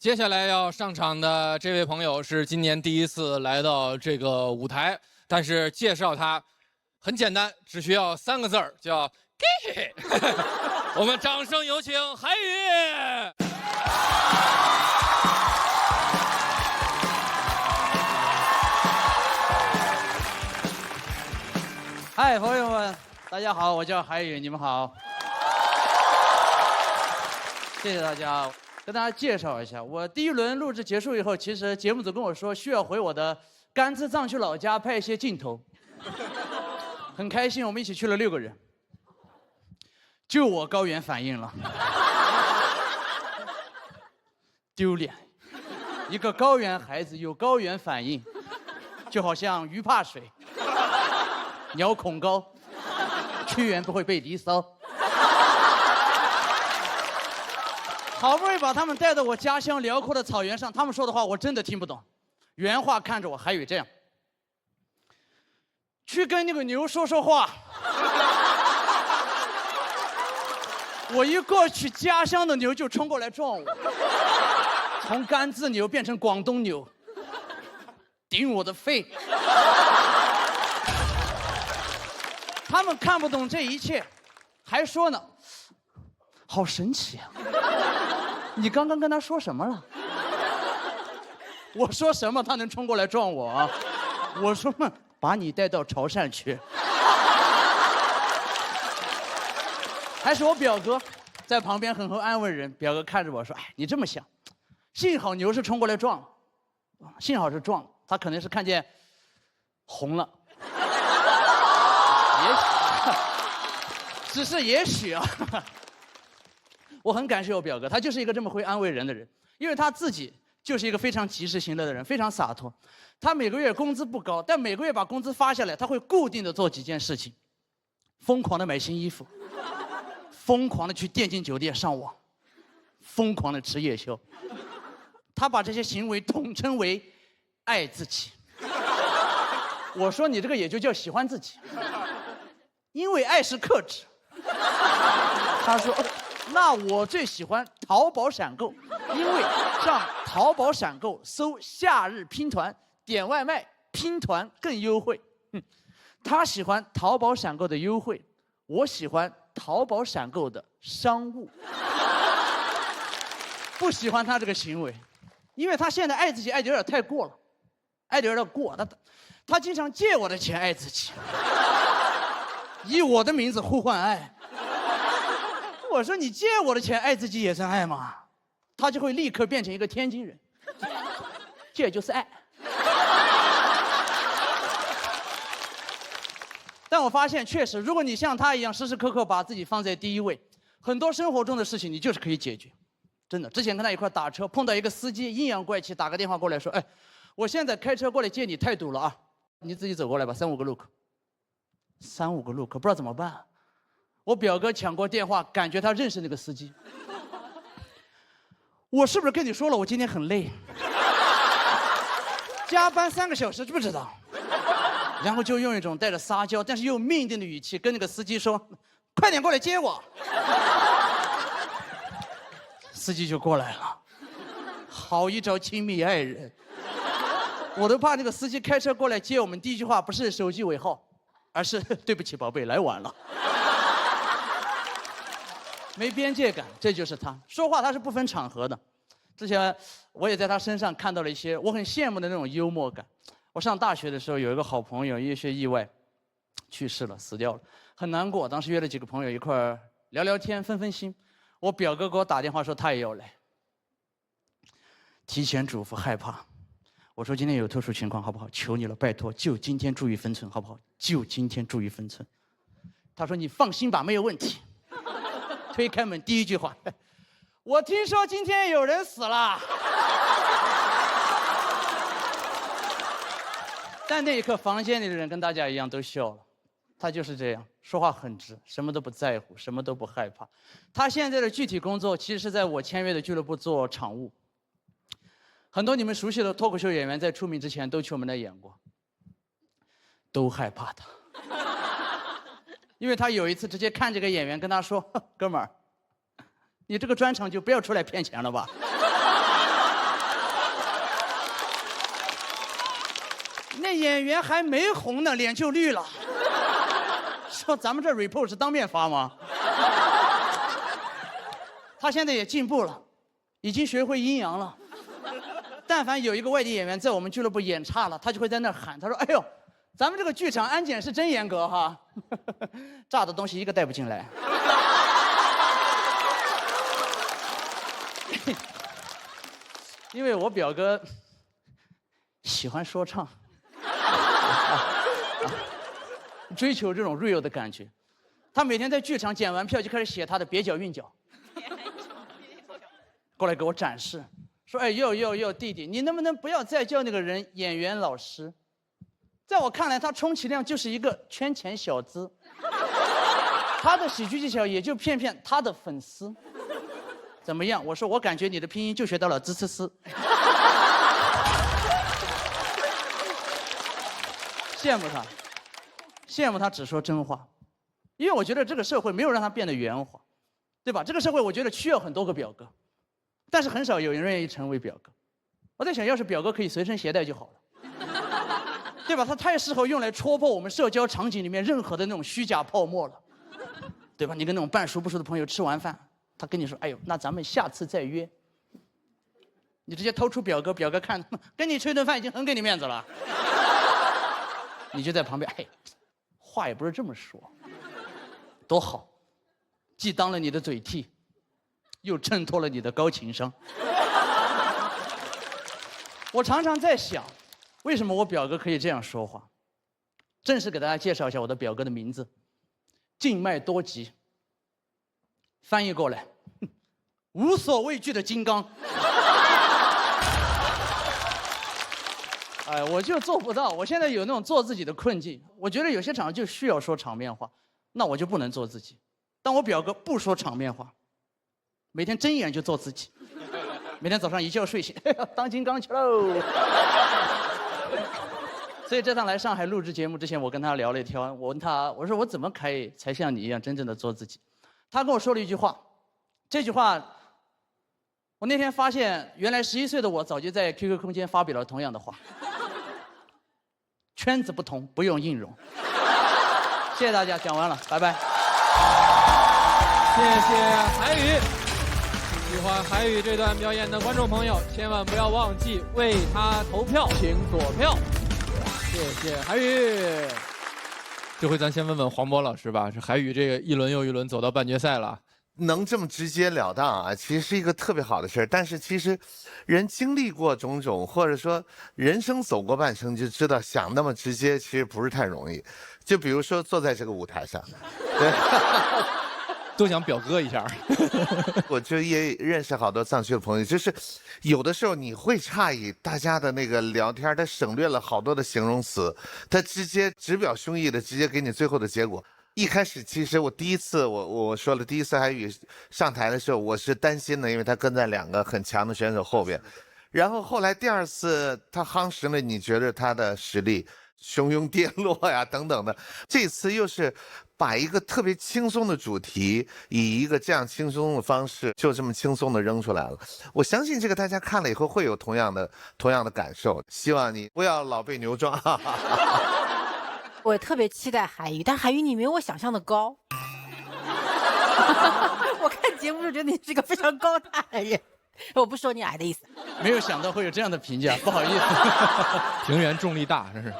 接下来要上场的这位朋友是今年第一次来到这个舞台，但是介绍他很简单，只需要3个字儿，叫 “gay”。我们掌声有请韩宇。嗨，朋友们，大家好，我叫韩宇，你们好。谢谢大家。跟大家介绍一下，我第一轮录制结束以后，其实节目组跟我说需要回我的甘孜藏区老家拍一些镜头，很开心，我们一起去了6个人，就我高原反应了，丢脸，一个高原孩子有高原反应，就好像鱼怕水，鸟恐高，屈原不会被离骚。好不容易把他们带到我家乡辽阔的草原上，他们说的话我真的听不懂。原话看着我，还有这样：去跟那个牛说说话。我一过去，家乡的牛就冲过来撞我，从甘孜牛变成广东牛，顶我的肺。他们看不懂这一切，还说呢，好神奇啊！你刚刚跟他说什么了？我说什么他能冲过来撞我啊？我说嘛，把你带到潮汕去。还是我表哥在旁边狠狠安慰人。表哥看着我说：“哎，你这么想，幸好牛是冲过来撞了，幸好是撞了，他可能是看见红了，也许，只是也许啊。”我很感谢我表哥，他就是一个这么会安慰人的人，因为他自己就是一个非常及时行乐的人，非常洒脱。他每个月工资不高，但每个月把工资发下来，他会固定的做几件事情：疯狂的买新衣服，疯狂的去电竞酒店上网，疯狂的吃夜宵。他把这些行为统称为爱自己。我说你这个也就叫喜欢自己，因为爱是克制。他说。那我最喜欢淘宝闪购，因为上淘宝闪购搜夏日拼团，点外卖拼团更优惠。他喜欢淘宝闪购的优惠，我喜欢淘宝闪购的商务。不喜欢他这个行为，因为他现在爱自己爱的有点太过了，爱的有点过。他经常借我的钱爱自己，以我的名字呼唤爱。我说你借我的钱爱自己也算爱吗？他就会立刻变成一个天津人，这就是爱。但我发现确实，如果你像他一样时时刻刻把自己放在第一位，很多生活中的事情你就是可以解决。真的，之前跟他一块打车，碰到一个司机阴阳怪气，打个电话过来说：“哎，我现在开车过来接你，太堵了啊，你自己走过来吧，3、5个路口。”3、5个路口不知道怎么办。我表哥抢过电话，感觉他认识那个司机。我是不是跟你说了，我今天很累，加班3个小时，知不知道？然后就用一种带着撒娇但是又命令的语气跟那个司机说：“快点过来接我。”司机就过来了，好一招亲密爱人。我都怕那个司机开车过来接我们，第一句话不是手机尾号，而是对不起宝贝，来晚了。没边界感，这就是他。说话他是不分场合的。之前我也在他身上看到了一些我很羡慕的那种幽默感。我上大学的时候有一个好朋友，因为学意外去世了，死掉了，很难过。当时约了几个朋友一块儿聊聊天，分分心。我表哥给我打电话说他也要来，提前嘱咐害怕。我说今天有特殊情况好不好？求你了，拜托，就今天注意分寸好不好？就今天注意分寸。他说你放心吧，没有问题。推开门，第一句话：“我听说今天有人死了。”但那一刻，房间里的人跟大家一样都笑了。他就是这样，说话很直，什么都不在乎，什么都不害怕。他现在的具体工作其实是在我签约的俱乐部做场务。很多你们熟悉的脱口秀演员在出名之前都去我们那演过，都害怕他。因为他有一次直接看这个演员跟他说：“哥们儿，你这个专场就不要出来骗钱了吧。”演员还没红呢，脸就绿了。说咱们这 report 是当面发吗？他现在也进步了，已经学会阴阳了。但凡有一个外地演员在我们俱乐部演差了，他就会在那儿喊，他说：“哎呦，咱们这个剧场安检是真严格哈，炸的东西一个带不进来。”因为我表哥喜欢说唱，追求这种 real 的感觉。他每天在剧场检完票就开始写他的蹩脚韵脚，过来给我展示，说：“哎，哟，弟弟，你能不能不要再叫那个人演员老师？在我看来，他充其量就是一个圈钱小资，他的喜剧技巧也就骗骗他的粉丝。怎么样？”我说：“我感觉你的拼音就学到了滋呲呲。”羡慕他，羡慕他只说真话，因为我觉得这个社会没有让他变得圆滑，对吧？这个社会我觉得需要很多个表哥，但是很少有人愿意成为表哥。我在想，要是表哥可以随身携带就好了，对吧？他太适合用来戳破我们社交场景里面任何的那种虚假泡沫了，对吧？你跟那种半熟不熟的朋友吃完饭，他跟你说：“哎呦，那咱们下次再约。”你直接掏出表哥，表哥看，跟你吃一顿饭已经很给你面子了。你就在旁边，哎，话也不是这么说，多好，既当了你的嘴替，又衬托了你的高情商。我常常在想，为什么我表哥可以这样说话？正式给大家介绍一下我的表哥的名字，静脉多吉，翻译过来，无所畏惧的金刚。哎，我就做不到。我现在有那种做自己的困境。我觉得有些场合就需要说场面话，那我就不能做自己。但我表哥不说场面话，每天睁眼就做自己，每天早上一觉睡醒，当金刚去喽。所以这趟来上海录制节目之前，我跟他聊了一天，我问他，我说我怎么可以才像你一样真正的做自己？他跟我说了一句话，这句话，我那天发现，原来11岁的我早就在 QQ 空间发表了同样的话。圈子不同，不用硬融。谢谢大家，讲完了，拜拜。谢谢韩宇。喜欢韩宇这段表演的观众朋友，千万不要忘记为他投票，请躲票。谢谢韩宇。这回咱先问问黄渤老师吧，这韩宇这个一轮又一轮走到半决赛了。能这么直截了当啊，其实是一个特别好的事儿。但是其实，人经历过种种，或者说人生走过半生，就知道想那么直接其实不是太容易。就比如说坐在这个舞台上，对，都想表哥一下。我就也认识好多藏区的朋友，就是有的时候你会诧异大家的那个聊天，他省略了好多的形容词，他直接直表胸臆的直接给你最后的结果。一开始其实我第一次我说了，第一次韩宇上台的时候，我是担心的，因为他跟在2个很强的选手后边。然后后来第2次他夯实了，你觉得他的实力汹涌跌落呀等等的。这次又是把一个特别轻松的主题，以一个这样轻松的方式，就这么轻松的扔出来了。我相信这个大家看了以后会有同样的感受。希望你不要老被牛撞。我特别期待韩宇，但韩宇你没有我想象的高。我看节目就觉得你是个非常高大的人，我不说你矮的意思。没有想到会有这样的评价，不好意思。平原重力大，真是。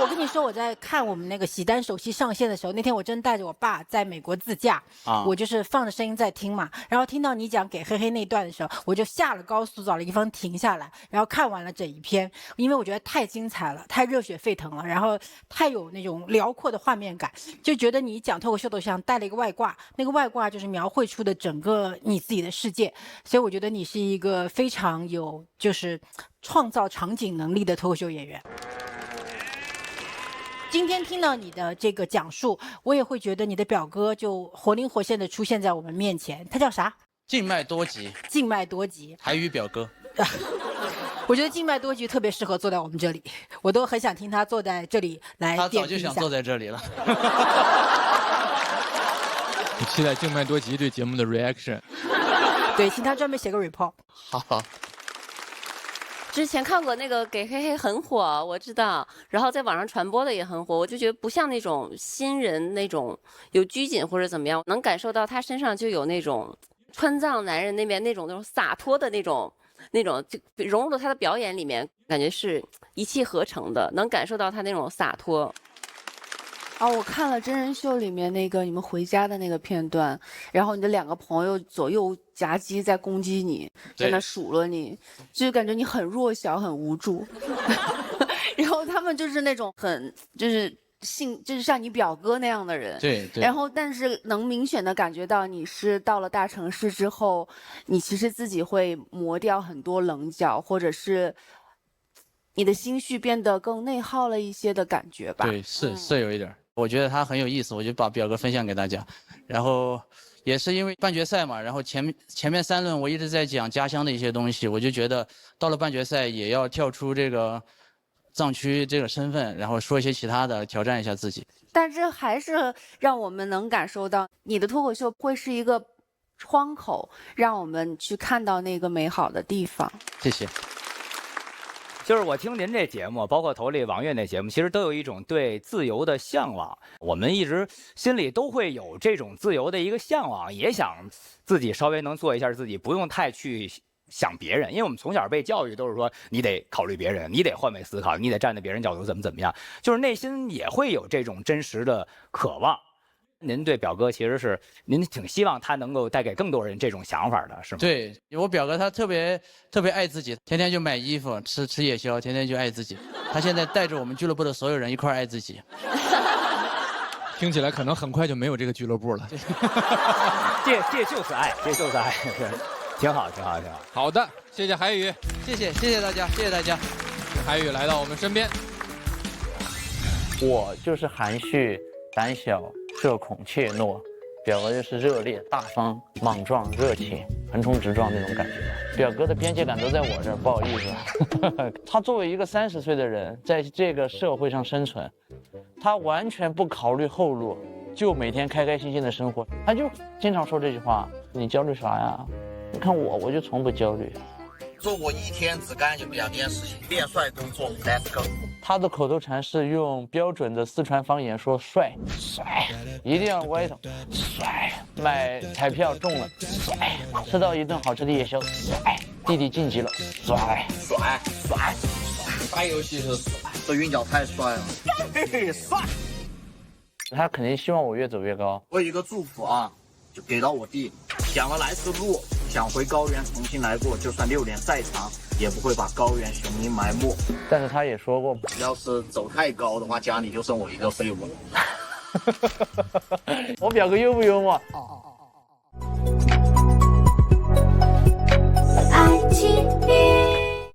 我跟你说，我在看我们那个喜单首席上线的时候，那天我真带着我爸在美国自驾，我就是放着声音在听嘛，然后听到你讲给黑黑那段的时候，我就下了高速找了一个地方停下来，然后看完了整一篇，因为我觉得太精彩了，太热血沸腾了，然后太有那种辽阔的画面感，就觉得你讲脱口秀的像带了一个外挂，那个外挂就是描绘出的整个你自己的世界，所以我觉得你是一个非常有就是创造场景能力的脱口秀演员。今天听到你的这个讲述，我也会觉得你的表哥就活灵活现的出现在我们面前。他叫啥？静脉多吉。静脉多吉。韩宇表哥。我觉得静脉多吉特别适合坐在我们这里，我都很想听他坐在这里来点评一下。他早就想坐在这里了。我期待静脉多吉对节目的 reaction。对，请他专门写个 report。好。之前看过那个给黑黑很火，我知道，然后在网上传播的也很火，我就觉得不像那种新人那种有拘谨或者怎么样，能感受到他身上就有那种川藏男人那边那种洒脱的那种就融入了他的表演里面，感觉是一气呵成的，能感受到他那种洒脱。我看了真人秀里面那个你们回家的那个片段，然后你的2个朋友左右夹击在攻击你，在那数落你，就是感觉你很弱小很无助。然后他们就是那种很就是像你表哥那样的人，对。然后但是能明显的感觉到你是到了大城市之后，你其实自己会磨掉很多棱角，或者是你的心绪变得更内耗了一些的感觉吧。对，是有一点。我觉得他很有意思，我就把表哥分享给大家。然后也是因为半决赛嘛，然后前面3轮我一直在讲家乡的一些东西，我就觉得到了半决赛也要跳出这个藏区这个身份，然后说一些其他的，挑战一下自己。但是还是让我们能感受到你的脱口秀会是一个窗口，让我们去看到那个美好的地方。谢谢。就是我听您这节目，包括头里王悦那节目，其实都有一种对自由的向往。我们一直心里都会有这种自由的一个向往，也想自己稍微能做一下自己，不用太去想别人。因为我们从小被教育都是说，你得考虑别人，你得换位思考，你得站在别人角度怎么样，就是内心也会有这种真实的渴望。您对表哥其实是您挺希望他能够带给更多人这种想法的，是吗？对，我表哥他特别爱自己，天天就买衣服，吃夜宵，天天就爱自己。他现在带着我们俱乐部的所有人一块爱自己。听起来可能很快就没有这个俱乐部了。这就是爱，这就是爱，挺好。好的，谢谢海宇，谢谢大家，谢谢大家。海宇来到我们身边。我就是含蓄、胆小、社恐、怯懦，表哥就是热烈、大方、莽撞、热情、横冲直撞那种感觉。表哥的边界感都在我这儿，不好意思。他作为一个30岁的人，在这个社会上生存，他完全不考虑后路，就每天开开心心的生活。他就经常说这句话：“你焦虑啥呀？你看我就从不焦虑。”做我一天只干2件事情：练帅工作 ，Let's go。他的口头禅是用标准的四川方言说帅，一定要歪头，帅，买彩票中了，帅，吃到一顿好吃的夜宵，帅，弟弟晋级了，帅，打游戏是帅，这韵脚太帅了，嘿嘿，帅。他肯定希望我越走越高。我有一个祝福啊，就给到我弟，想了来时路，想回高原重新来过，就算6年再长，也不会把高原雄鹰埋没。但是他也说过，要是走太高的话，家里就剩我一个废物了。我表哥幽不幽默？